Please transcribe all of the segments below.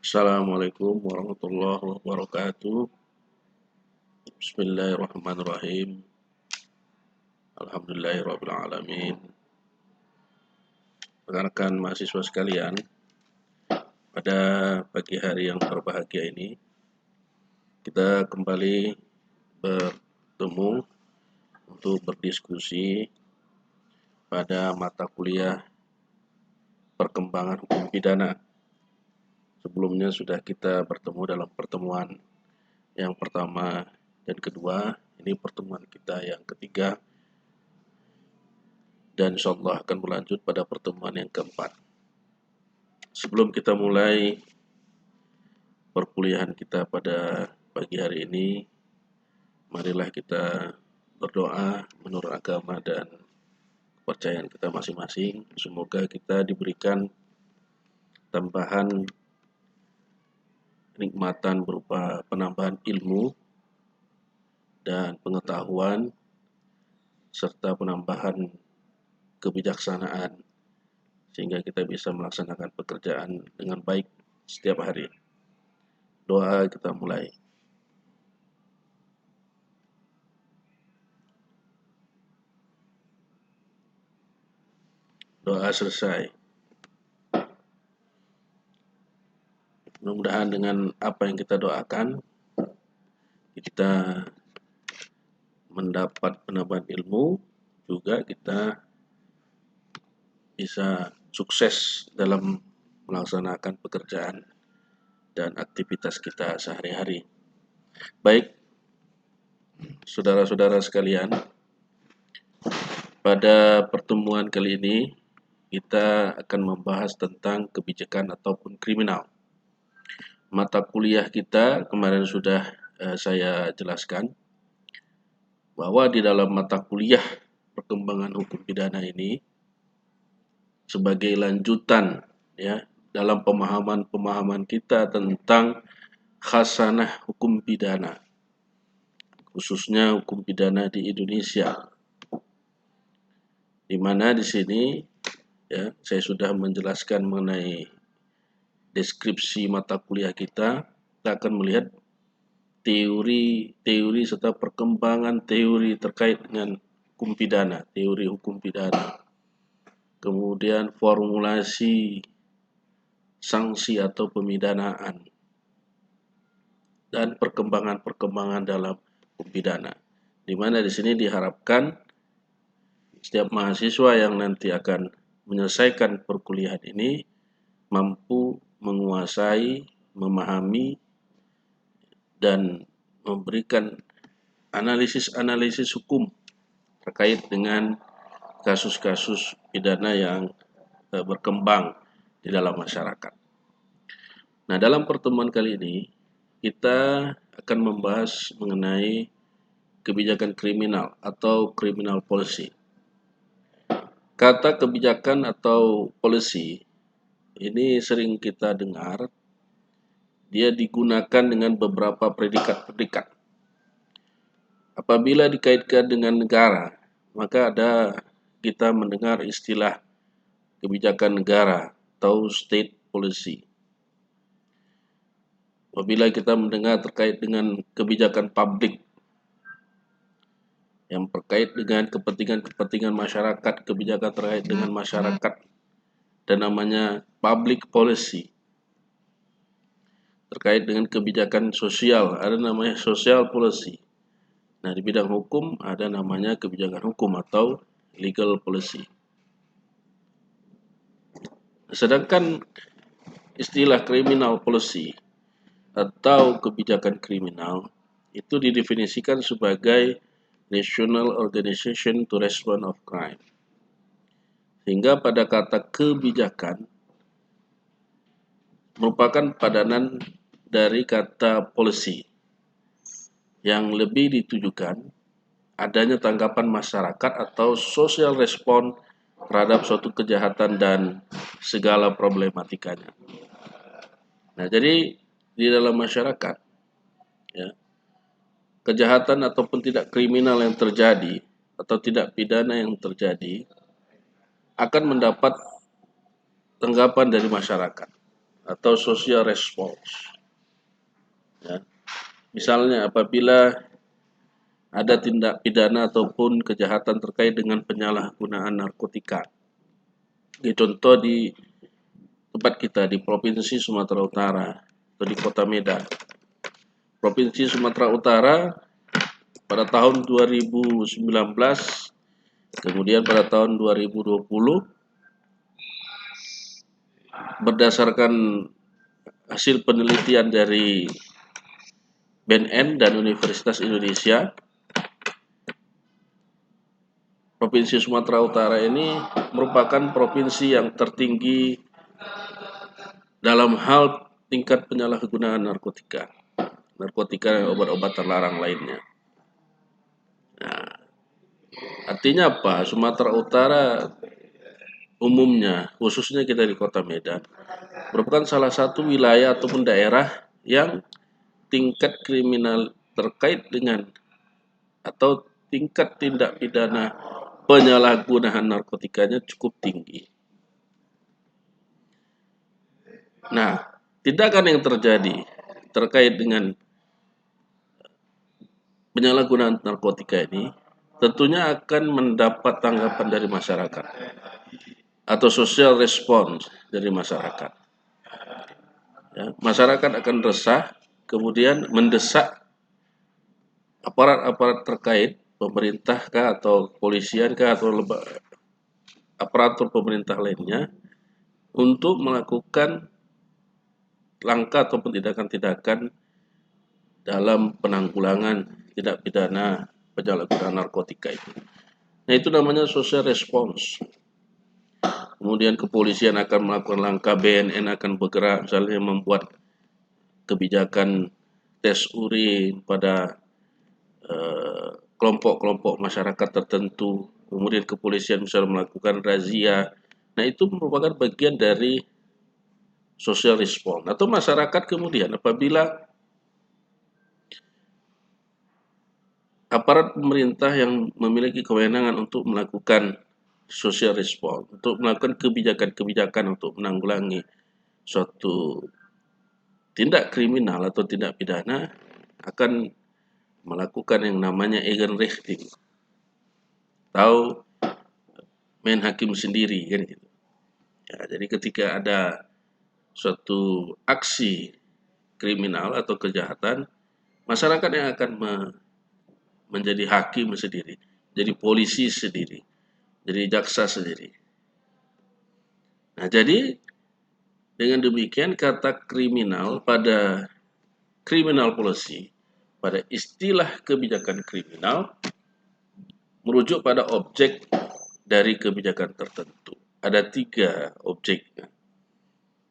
Assalamualaikum warahmatullahi wabarakatuh. Bismillahirrahmanirrahim. Alhamdulillahirabbil alamin. Rekan-rekan mahasiswa sekalian, pada pagi hari yang berbahagia ini kita kembali bertemu untuk berdiskusi pada mata kuliah perkembangan hukum pidana. Sebelumnya sudah kita bertemu dalam pertemuan yang pertama dan kedua, ini pertemuan kita yang ketiga, dan insyaallah akan berlanjut pada pertemuan yang keempat. Sebelum kita mulai perkuliahan kita pada pagi hari ini, marilah kita berdoa menurut agama dan kepercayaan kita masing-masing. Semoga kita diberikan tambahan nikmatan berupa penambahan ilmu dan pengetahuan serta penambahan kebijaksanaan sehingga kita bisa melaksanakan pekerjaan dengan baik setiap hari. Doa kita mulai. Doa selesai. Mudah-mudahan dengan apa yang kita doakan, kita mendapat penambahan ilmu, juga kita bisa sukses dalam melaksanakan pekerjaan dan aktivitas kita sehari-hari. Baik, saudara-saudara sekalian, pada pertemuan kali ini kita akan membahas tentang kebijakan ataupun kriminal. Mata kuliah kita kemarin sudah saya jelaskan bahwa di dalam mata kuliah perkembangan hukum pidana ini sebagai lanjutan ya dalam pemahaman kita tentang khasanah hukum pidana, khususnya hukum pidana di Indonesia, di mana di sini ya saya sudah menjelaskan mengenai deskripsi mata kuliah kita akan melihat teori serta perkembangan teori terkait dengan hukum pidana, teori hukum pidana, kemudian formulasi sanksi atau pemidanaan, dan perkembangan dalam hukum pidana. Di mana di sini diharapkan setiap mahasiswa yang nanti akan menyelesaikan perkuliahan ini mampu menguasai, memahami, dan memberikan analisis hukum terkait dengan kasus-kasus pidana yang berkembang di dalam masyarakat. Nah, dalam pertemuan kali ini kita akan membahas mengenai kebijakan kriminal atau criminal policy. Kata kebijakan atau policy ini sering kita dengar, dia digunakan dengan beberapa predikat. Apabila dikaitkan dengan negara, maka kita mendengar istilah kebijakan negara atau state policy. Apabila kita mendengar terkait dengan kebijakan publik yang terkait dengan kepentingan masyarakat, kebijakan terkait dengan masyarakat, dan namanya public policy. Terkait dengan kebijakan sosial, ada namanya social policy. Nah, di bidang hukum ada namanya kebijakan hukum atau legal policy. Sedangkan istilah criminal policy atau kebijakan kriminal itu didefinisikan sebagai National Organization to Respond of Crime. Sehingga pada kata kebijakan merupakan padanan dari kata policy yang lebih ditujukan adanya tanggapan masyarakat atau social response terhadap suatu kejahatan dan segala problematikanya. Nah, jadi di dalam masyarakat ya, kejahatan ataupun tidak kriminal yang terjadi atau tidak pidana yang terjadi akan mendapat tanggapan dari masyarakat. atau social response. Ya. Misalnya apabila ada tindak pidana ataupun kejahatan terkait dengan penyalahgunaan narkotika. Contoh di tempat kita di Provinsi Sumatera Utara atau di Kota Medan. Provinsi Sumatera Utara pada tahun 2019, kemudian pada tahun 2020 berdasarkan hasil penelitian dari BNN dan Universitas Indonesia, Provinsi Sumatera Utara ini merupakan provinsi yang tertinggi dalam hal tingkat penyalahgunaan narkotika dan obat-obat terlarang lainnya. Nah, artinya apa? Sumatera Utara umumnya, khususnya kita di Kota Medan, merupakan salah satu wilayah ataupun daerah yang tingkat kriminal terkait dengan atau tingkat tindak pidana penyalahgunaan narkotikanya cukup tinggi. Nah, tindakan yang terjadi terkait dengan penyalahgunaan narkotika ini tentunya akan mendapat tanggapan dari masyarakat atau social response dari masyarakat. Ya, masyarakat akan resah, kemudian mendesak aparat-aparat terkait, pemerintah kah atau kepolisian kah atau aparatur pemerintah lainnya untuk melakukan langkah ataupun tindakan-tindakan dalam penanggulangan tindak pidana penyalahgunaan narkotika itu. Nah, itu namanya social response. Kemudian kepolisian akan melakukan langkah, BNN akan bergerak misalnya membuat kebijakan tes urin pada kelompok-kelompok masyarakat tertentu. Kemudian kepolisian bisa melakukan razia. Nah, itu merupakan bagian dari social response. Atau masyarakat kemudian apabila aparat pemerintah yang memiliki kewenangan untuk melakukan social response, untuk melakukan kebijakan-kebijakan untuk menanggulangi suatu tindak kriminal atau tindak pidana, akan melakukan yang namanya Eigenrechtling atau main hakim sendiri kan gitu. Ya, jadi ketika ada suatu aksi kriminal atau kejahatan, masyarakat yang akan menjadi hakim sendiri, jadi polisi sendiri, jadi jaksa sendiri. Nah, jadi dengan demikian kata kriminal pada criminal policy, pada istilah kebijakan kriminal, merujuk pada objek dari kebijakan tertentu. Ada 3 objeknya.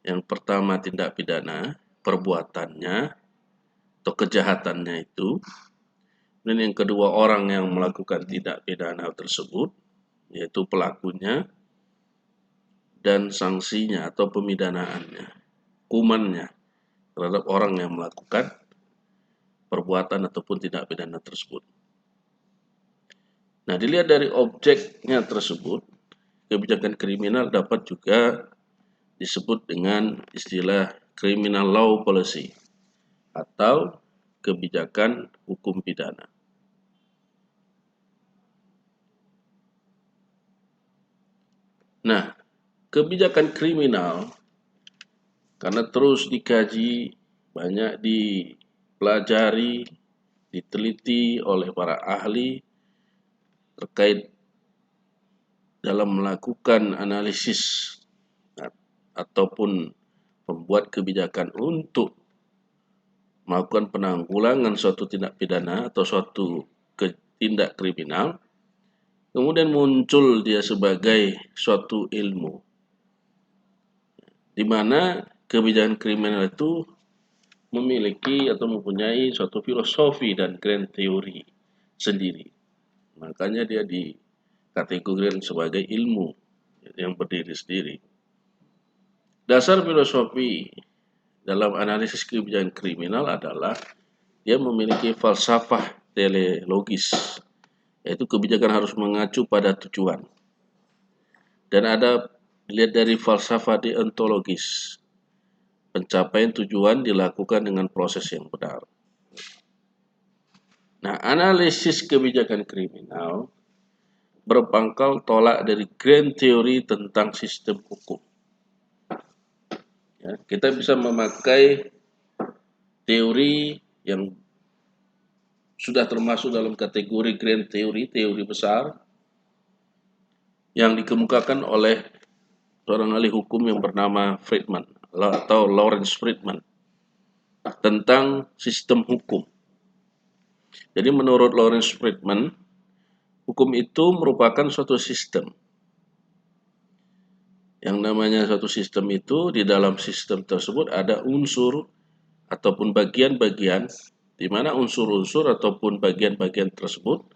Yang pertama tindak pidana, perbuatannya atau kejahatannya itu. Dan yang kedua orang yang melakukan tindak pidana tersebut, yaitu pelakunya, dan sanksinya atau pemidanaannya, hukumannya terhadap orang yang melakukan perbuatan ataupun tindak pidana tersebut. Nah, dilihat dari objeknya tersebut, kebijakan kriminal dapat juga disebut dengan istilah criminal law policy atau kebijakan hukum pidana. Nah, kebijakan kriminal karena terus dikaji, banyak dipelajari, diteliti oleh para ahli terkait dalam melakukan analisis ataupun membuat kebijakan untuk melakukan penanggulangan suatu tindak pidana atau suatu tindak kriminal, kemudian muncul dia sebagai suatu ilmu, di mana kebijakan kriminal itu memiliki atau mempunyai suatu filosofi dan grand teori sendiri. Makanya dia dikategorikan sebagai ilmu yang berdiri sendiri. Dasar filosofi dalam analisis kebijakan kriminal adalah dia memiliki falsafah teleologis, yaitu kebijakan harus mengacu pada tujuan. Dan ada dilihat dari falsafah deontologis, pencapaian tujuan dilakukan dengan proses yang benar. Nah, analisis kebijakan kriminal berpangkal tolak dari grand teori tentang sistem hukum. Ya, kita bisa memakai teori yang sudah termasuk dalam kategori grand teori, teori besar, yang dikemukakan oleh seorang ahli hukum yang bernama Friedman atau Lawrence Friedman tentang sistem hukum. Jadi menurut Lawrence Friedman, hukum itu merupakan suatu sistem. Yang namanya suatu sistem itu, di dalam sistem tersebut ada unsur ataupun bagian-bagian, di mana unsur-unsur ataupun bagian-bagian tersebut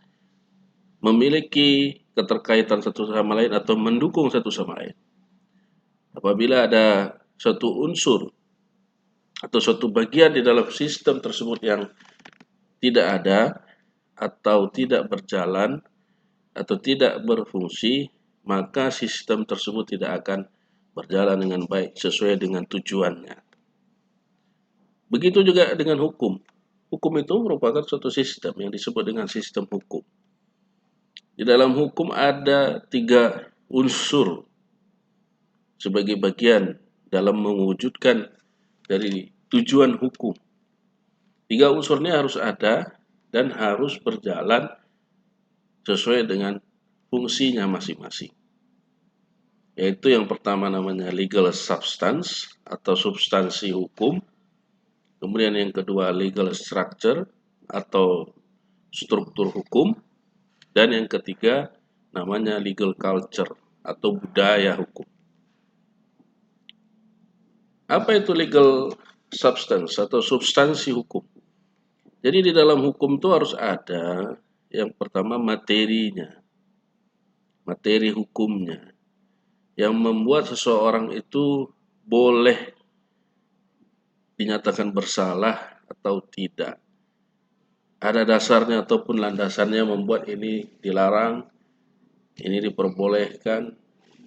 memiliki keterkaitan satu sama lain atau mendukung satu sama lain. Apabila ada suatu unsur atau suatu bagian di dalam sistem tersebut yang tidak ada atau tidak berjalan atau tidak berfungsi, maka sistem tersebut tidak akan berjalan dengan baik sesuai dengan tujuannya. Begitu juga dengan hukum. Hukum itu merupakan suatu sistem yang disebut dengan sistem hukum. Di dalam hukum ada 3 unsur sebagai bagian dalam mewujudkan dari tujuan hukum. 3 unsur ini harus ada dan harus berjalan sesuai dengan fungsinya masing-masing. Yaitu yang pertama namanya legal substance atau substansi hukum. Kemudian yang kedua legal structure atau struktur hukum. Dan yang ketiga namanya legal culture atau budaya hukum. Apa itu legal substance atau substansi hukum? Jadi di dalam hukum itu harus ada yang pertama materinya, materi hukumnya, yang membuat seseorang itu boleh dinyatakan bersalah atau tidak. Ada dasarnya ataupun landasannya membuat ini dilarang, ini diperbolehkan,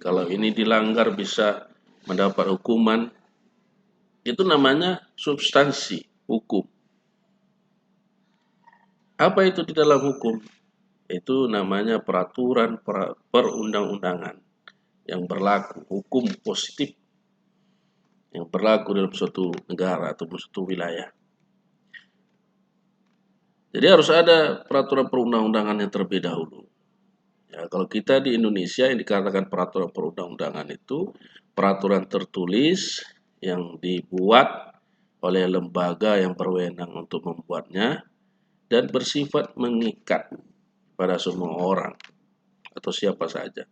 kalau ini dilanggar bisa mendapat hukuman. Itu namanya substansi hukum. Apa itu di dalam hukum? Itu namanya peraturan perundang-undangan yang berlaku, hukum positif yang berlaku dalam suatu negara atau suatu wilayah. Jadi harus ada peraturan perundang-undangan yang terlebih dahulu. Ya, kalau kita di Indonesia yang dikatakan peraturan perundang-undangan itu peraturan tertulis yang dibuat oleh lembaga yang berwenang untuk membuatnya dan bersifat mengikat pada semua orang atau siapa saja.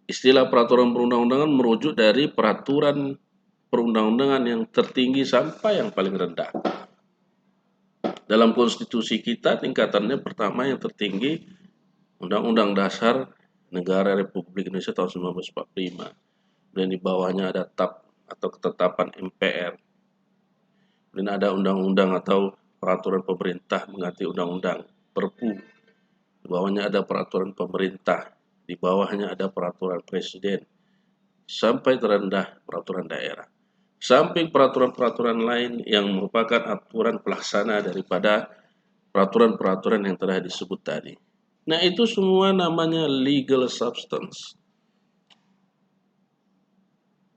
Istilah peraturan perundang-undangan merujuk dari peraturan perundang-undangan yang tertinggi sampai yang paling rendah. Dalam konstitusi kita tingkatannya pertama yang tertinggi Undang-Undang Dasar Negara Republik Indonesia tahun 1945. Dan di bawahnya ada TAP atau ketetapan MPR. Dan ada undang-undang atau peraturan pemerintah mengganti undang-undang Perpu. Di bawahnya ada peraturan pemerintah. Di bawahnya ada peraturan presiden. Sampai terendah peraturan daerah. Samping peraturan-peraturan lain yang merupakan aturan pelaksana daripada peraturan-peraturan yang telah disebut tadi. Nah, itu semua namanya legal substance.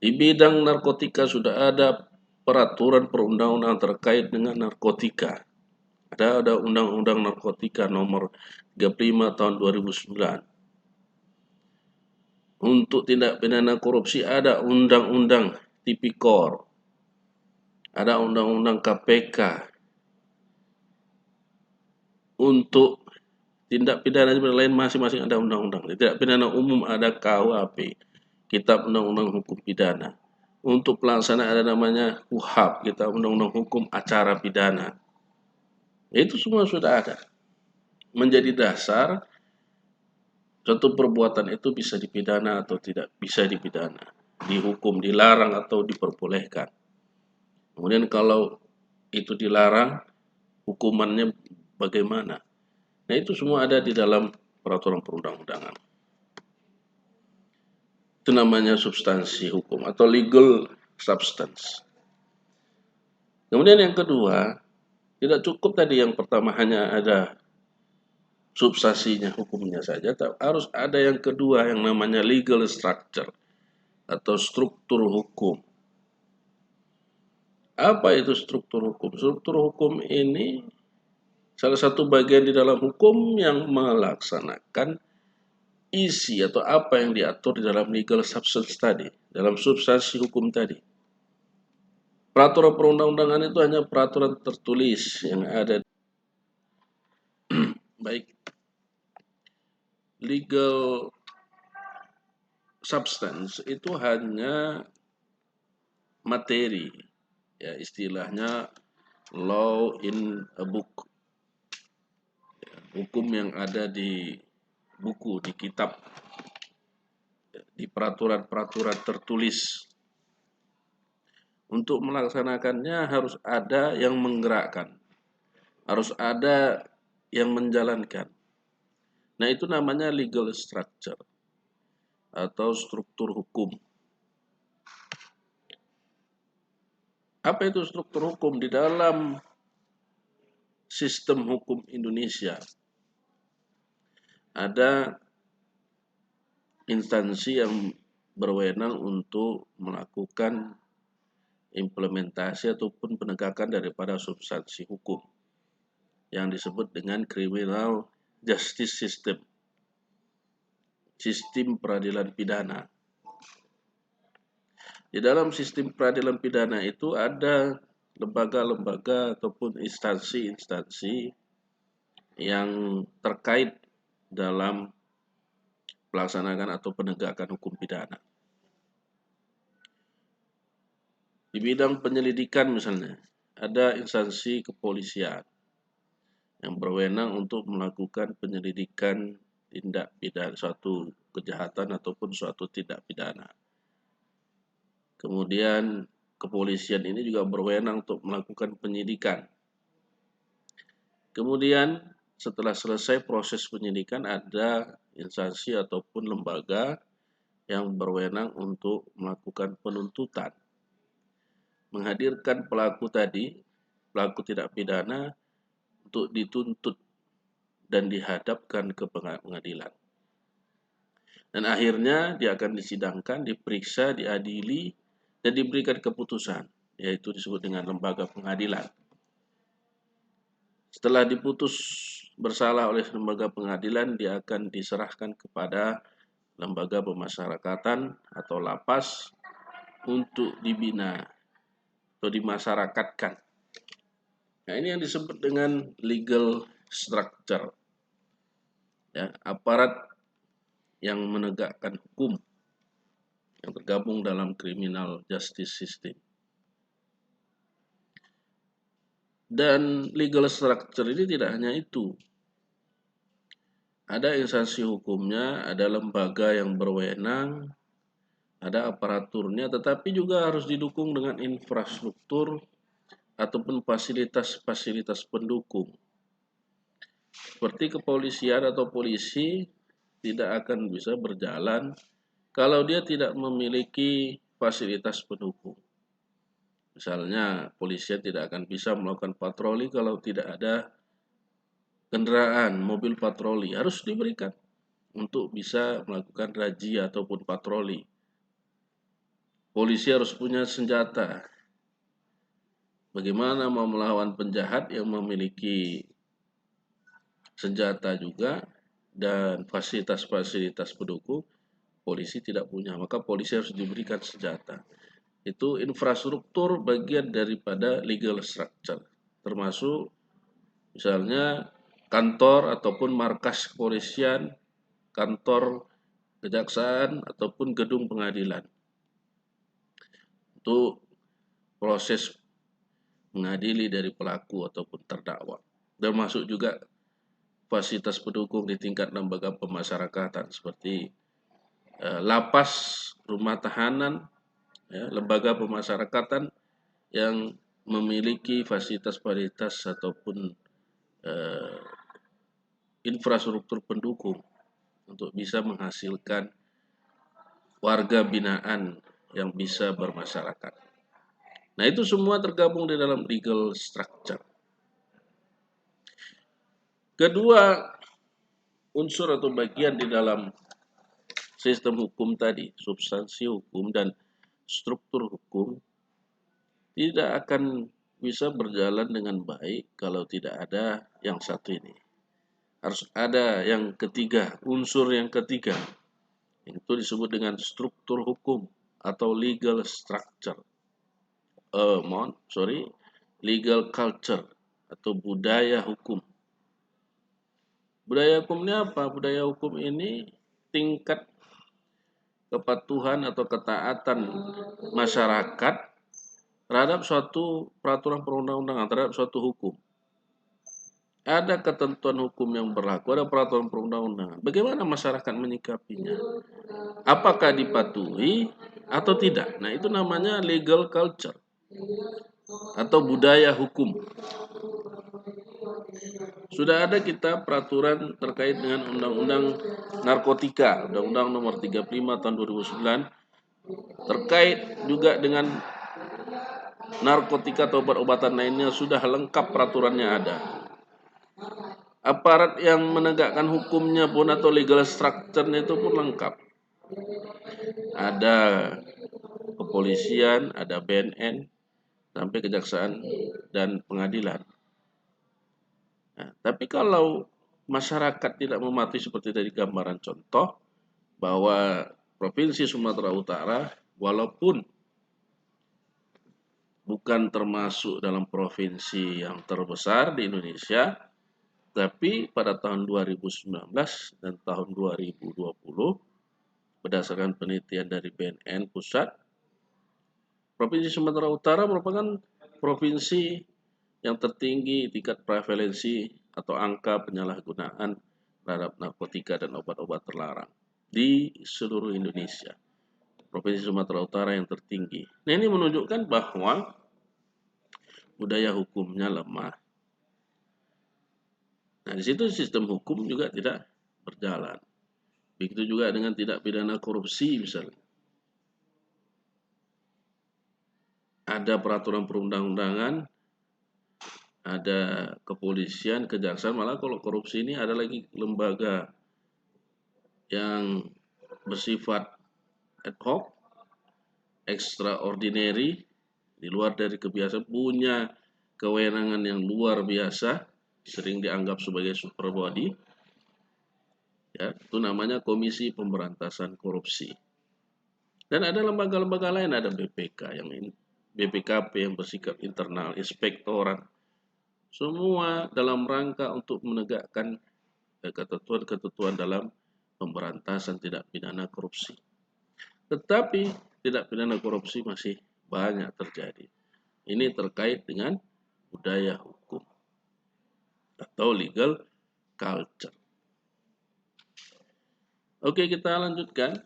Di bidang narkotika sudah ada peraturan perundang-undangan terkait dengan narkotika. Ada Undang-Undang Narkotika nomor 35 tahun 2009. Untuk tindak pidana korupsi ada Undang-Undang Tipikor. Ada Undang-Undang KPK. Untuk tindak pidana lain masing-masing ada undang-undang. Tindak pidana umum ada KUHP, Kitab Undang-Undang Hukum Pidana. Untuk pelaksanaan ada namanya KUHAP, Kitab Undang-Undang Hukum Acara Pidana. Itu semua sudah ada. Menjadi dasar suatu perbuatan itu bisa dipidana atau tidak bisa dipidana, dihukum, dilarang atau diperbolehkan. Kemudian kalau itu dilarang, hukumannya bagaimana? Nah, itu semua ada di dalam peraturan perundang-undangan. Itu namanya substansi hukum atau legal substance. Kemudian yang kedua, tidak cukup tadi yang pertama hanya ada substansinya, hukumnya saja, harus ada yang kedua yang namanya legal structure atau struktur hukum. Apa itu struktur hukum? Struktur hukum ini salah satu bagian di dalam hukum yang melaksanakan isi atau apa yang diatur di dalam legal substance tadi, dalam substansi hukum tadi. Peraturan perundang-undangan itu hanya peraturan tertulis yang ada. Baik, legal substance itu hanya materi, ya istilahnya law in a book, hukum yang ada di buku, di kitab, di peraturan-peraturan tertulis. Untuk melaksanakannya harus ada yang menggerakkan, harus ada yang menjalankan. Nah, itu namanya legal structure atau struktur hukum. Apa itu struktur hukum? Di dalam sistem hukum Indonesia ada instansi yang berwenang untuk melakukan implementasi ataupun penegakan daripada substansi hukum yang disebut dengan criminal justice system, sistem peradilan pidana. Di dalam sistem peradilan pidana itu ada lembaga-lembaga ataupun instansi-instansi yang terkait dalam pelaksanaan atau penegakan hukum pidana. Di bidang penyelidikan misalnya, ada instansi kepolisian yang berwenang untuk melakukan penyelidikan tindak pidana suatu kejahatan ataupun suatu tindak pidana. Kemudian kepolisian ini juga berwenang untuk melakukan penyidikan. Kemudian setelah selesai proses penyidikan ada instansi ataupun lembaga yang berwenang untuk melakukan penuntutan. Menghadirkan pelaku tadi, pelaku tindak pidana untuk dituntut dan dihadapkan ke pengadilan. Dan akhirnya dia akan disidangkan, diperiksa, diadili, dan diberikan keputusan, yaitu disebut dengan lembaga pengadilan. Setelah diputus bersalah oleh lembaga pengadilan, dia akan diserahkan kepada lembaga pemasyarakatan atau lapas untuk dibina atau dimasyarakatkan. Nah, ini yang disebut dengan legal structure. Ya, aparat yang menegakkan hukum yang tergabung dalam criminal justice system. Dan legal structure ini tidak hanya itu. Ada instansi hukumnya, ada lembaga yang berwenang, ada aparaturnya, tetapi juga harus didukung dengan infrastruktur ataupun fasilitas-fasilitas pendukung. Seperti kepolisian atau polisi tidak akan bisa berjalan kalau dia tidak memiliki fasilitas pendukung. Misalnya, polisian tidak akan bisa melakukan patroli kalau tidak ada kendaraan, mobil patroli. Harus diberikan untuk bisa melakukan razia ataupun patroli. Polisi harus punya senjata. Bagaimana mau melawan penjahat yang memiliki senjata juga dan fasilitas-fasilitas pendukung, polisi tidak punya, maka polisi harus diberikan senjata. Itu infrastruktur bagian daripada legal structure, termasuk misalnya kantor ataupun markas kepolisian, kantor kejaksaan ataupun gedung pengadilan. Untuk proses mengadili dari pelaku ataupun terdakwa. Termasuk juga fasilitas pendukung di tingkat lembaga pemasyarakatan seperti lapas, rumah tahanan, ya, lembaga pemasyarakatan yang memiliki fasilitas-fasilitas ataupun infrastruktur pendukung untuk bisa menghasilkan warga binaan yang bisa bermasyarakat. Nah, itu semua tergabung di dalam legal structure. Kedua unsur atau bagian di dalam sistem hukum tadi, substansi hukum dan struktur hukum, tidak akan bisa berjalan dengan baik kalau tidak ada yang satu ini. Harus ada yang ketiga, unsur yang ketiga. Itu disebut dengan struktur hukum atau legal structure. Legal culture atau budaya hukum. Budaya hukumnya apa? Budaya hukum ini tingkat kepatuhan atau ketaatan masyarakat terhadap suatu peraturan perundang-undangan, terhadap suatu hukum. Ada ketentuan hukum yang berlaku, ada peraturan perundang-undangan. Bagaimana masyarakat menyikapinya? Apakah dipatuhi atau tidak? Nah, itu namanya legal culture atau budaya hukum. Sudah ada kita peraturan terkait dengan undang-undang narkotika, undang-undang nomor 35 tahun 2009, terkait juga dengan narkotika atau obat-obatan lainnya, sudah lengkap peraturannya ada. Aparat yang menegakkan hukumnya pun atau legal structure-nya itu pun lengkap. Ada kepolisian, ada BNN, sampai kejaksaan dan pengadilan. Nah, tapi kalau masyarakat tidak mematuhi seperti tadi gambaran contoh, bahwa Provinsi Sumatera Utara walaupun bukan termasuk dalam provinsi yang terbesar di Indonesia, tapi pada tahun 2019 dan tahun 2020, berdasarkan penelitian dari BNN Pusat, Provinsi Sumatera Utara merupakan provinsi yang tertinggi tingkat prevalensi atau angka penyalahgunaan terhadap narkotika dan obat-obat terlarang di seluruh Indonesia. Provinsi Sumatera Utara yang tertinggi. Nah, ini menunjukkan bahwa budaya hukumnya lemah. Nah, di situ sistem hukum juga tidak berjalan. Begitu juga dengan tindak pidana korupsi misalnya. Ada peraturan perundang-undangan, ada kepolisian, kejaksaan, malah kalau korupsi ini ada lagi lembaga yang bersifat ad hoc, extraordinary, di luar dari kebiasaan, punya kewenangan yang luar biasa, sering dianggap sebagai super body. Ya, itu namanya Komisi Pemberantasan Korupsi. Dan ada lembaga-lembaga lain, ada BPK yang ini, BPKP yang bersikap internal, inspektorat, semua dalam rangka untuk menegakkan ketentuan-ketentuan dalam pemberantasan tindak pidana korupsi. Tetapi tindak pidana korupsi masih banyak terjadi. Ini terkait dengan budaya hukum atau legal culture. Oke, kita lanjutkan.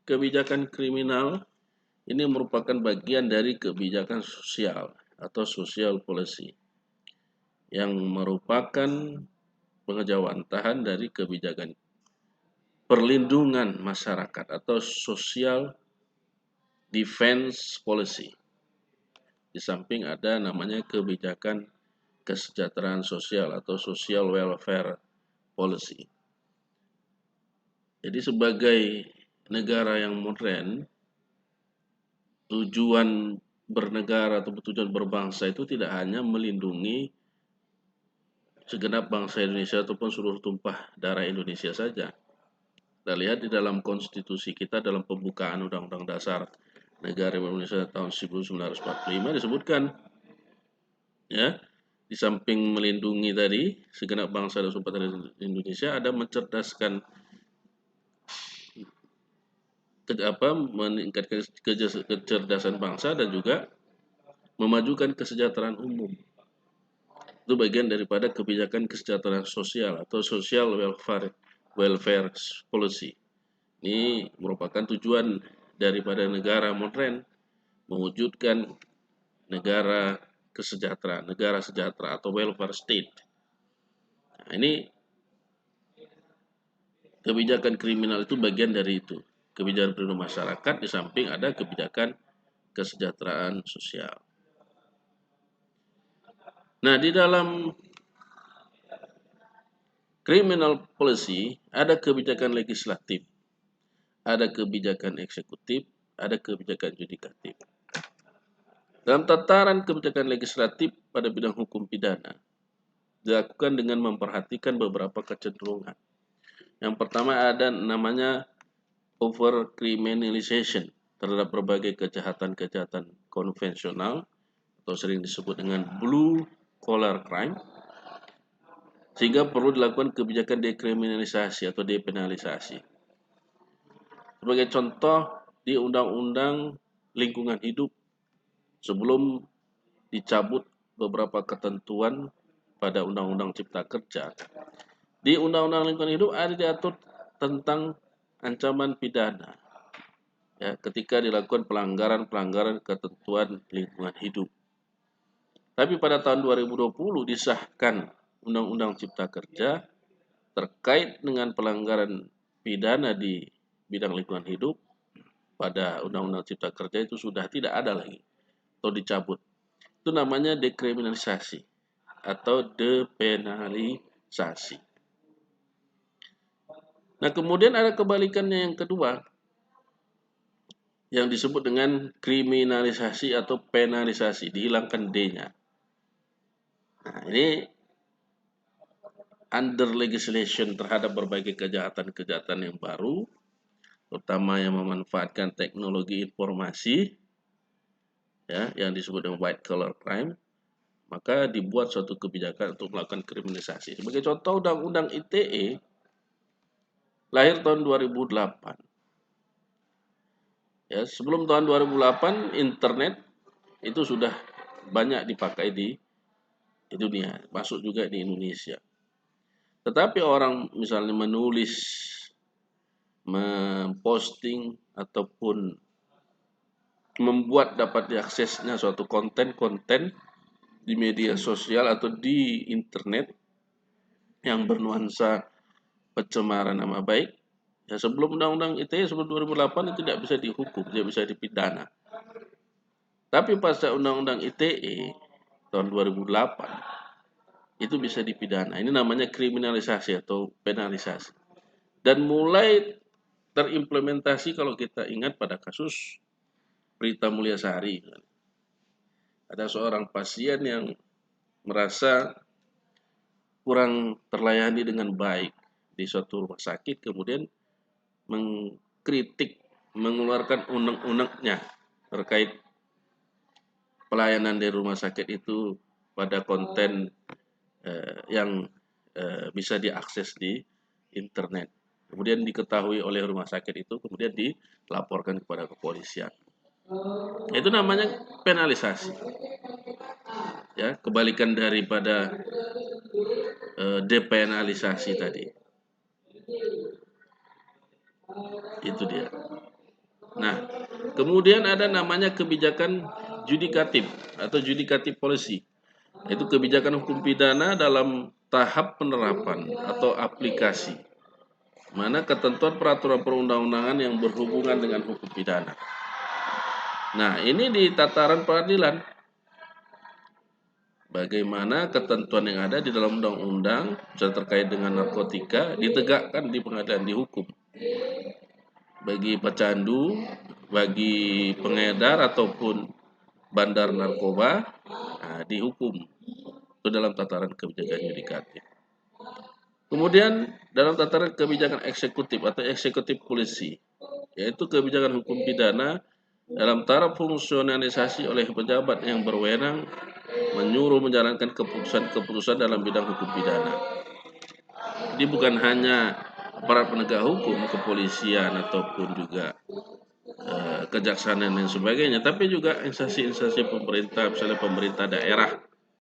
Kebijakan kriminal ini merupakan bagian dari kebijakan sosial atau social policy yang merupakan pengejawantahan dari kebijakan perlindungan masyarakat atau social defense policy. Di samping ada namanya kebijakan kesejahteraan sosial atau social welfare policy. Jadi sebagai negara yang modern, tujuan bernegara atau tujuan berbangsa itu tidak hanya melindungi segenap bangsa Indonesia ataupun seluruh tumpah darah Indonesia saja. Kita lihat di dalam konstitusi kita, dalam pembukaan Undang-Undang Dasar Negara Indonesia tahun 1945 disebutkan, ya, di samping melindungi tadi segenap bangsa dan tumpah darah Indonesia, ada mencerdaskan meningkatkan kecerdasan bangsa dan juga memajukan kesejahteraan umum. Itu bagian daripada kebijakan kesejahteraan sosial atau social welfare policy. Ini merupakan tujuan daripada negara modern mewujudkan negara kesejahteraan, negara sejahtera atau welfare state. Nah, ini kebijakan kriminal itu bagian dari itu. Kebijakan perlindungan masyarakat, di samping ada kebijakan kesejahteraan sosial. Nah, di dalam criminal policy ada kebijakan legislatif, ada kebijakan eksekutif, ada kebijakan yudikatif. Dalam tataran kebijakan legislatif pada bidang hukum pidana, dilakukan dengan memperhatikan beberapa kecenderungan. Yang pertama ada namanya overcriminalization terhadap berbagai kejahatan-kejahatan konvensional atau sering disebut dengan blue collar crime, sehingga perlu dilakukan kebijakan dekriminalisasi atau depenalisasi. Sebagai contoh, di Undang-Undang Lingkungan Hidup sebelum dicabut beberapa ketentuan pada Undang-Undang Cipta Kerja, di Undang-Undang Lingkungan Hidup ada diatur tentang ancaman pidana ya, ketika dilakukan pelanggaran ketentuan lingkungan hidup. Tapi pada tahun 2020 disahkan Undang-Undang Cipta Kerja terkait dengan pelanggaran pidana di bidang lingkungan hidup. Pada Undang-Undang Cipta Kerja itu sudah tidak ada lagi atau dicabut. Itu namanya dekriminalisasi atau depenalisasi. Nah, kemudian ada kebalikannya yang kedua, yang disebut dengan kriminalisasi atau penalisasi, dihilangkan D-nya. Nah, ini under legislation terhadap berbagai kejahatan-kejahatan yang baru, terutama yang memanfaatkan teknologi informasi, ya, yang disebut dengan white collar crime, maka dibuat suatu kebijakan untuk melakukan kriminalisasi. Sebagai contoh, Undang-Undang ITE lahir tahun 2008. Ya, sebelum tahun 2008 internet itu sudah banyak dipakai di dunia, masuk juga di Indonesia. Tetapi orang misalnya menulis, memposting ataupun membuat dapat diaksesnya suatu konten-konten di media sosial atau di internet yang bernuansa pencemaran nama baik, ya, sebelum Undang-Undang ITE sebelum 2008 itu tidak bisa dihukum, tidak bisa dipidana. Tapi pasca Undang-Undang ITE tahun 2008 itu bisa dipidana. Ini namanya kriminalisasi atau penalisasi. Dan mulai terimplementasi kalau kita ingat pada kasus Prita Mulyasari. Ada seorang pasien yang merasa kurang terlayani dengan baik di suatu rumah sakit, kemudian mengkritik, mengeluarkan unek-uneknya terkait pelayanan di rumah sakit itu pada konten yang bisa diakses di internet. Kemudian diketahui oleh rumah sakit itu, kemudian dilaporkan kepada kepolisian. Itu namanya penalisasi. Ya, kebalikan daripada depenalisasi tadi. Itu dia. Nah, kemudian ada namanya kebijakan yudikatif atau yudikatif policy. Itu kebijakan hukum pidana dalam tahap penerapan atau aplikasi, mana ketentuan peraturan perundang-undangan yang berhubungan dengan hukum pidana. Nah, ini di tataran peradilan. Bagaimana ketentuan yang ada di dalam undang-undang terkait dengan narkotika ditegakkan di pengadilan, dihukum. Bagi pecandu, bagi pengedar ataupun bandar narkoba, dihukum. Itu dalam tataran kebijakan yudikatif. Kemudian dalam tataran kebijakan eksekutif atau eksekutif polisi, yaitu kebijakan hukum pidana dalam taraf fungsionalisasi oleh pejabat yang berwenang menyuruh menjalankan keputusan-keputusan dalam bidang hukum pidana. Jadi bukan hanya aparat penegak hukum, kepolisian ataupun juga kejaksaan dan sebagainya, tapi juga instansi-instansi pemerintah, misalnya pemerintah daerah